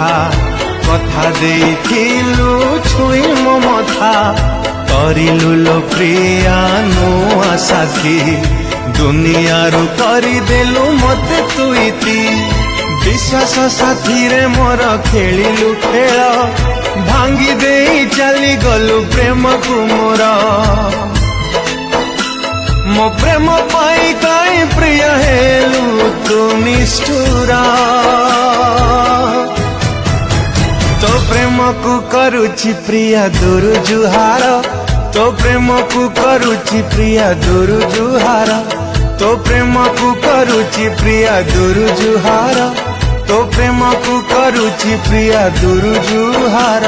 कथा कथा देइथिलु छुई मो मथा करिलु लो प्रिया नुआ साथी दुनिया रु करदेलु मते तुईती विश्वास साथी रे मोर खेलिलु खेल भांगी दे चली गलु प्रेम को मोर मो प्रेम पाई काई प्रिय हेलु तू निष्ठुरा तो प्रेम को करुछि प्रिया दूर जुहार तो प्रेम को करुछि प्रिया दूर जुहार तो प्रेम को करुछि प्रिया दूर जुहार तो प्रेम को करुछि प्रिया दूर जुहार।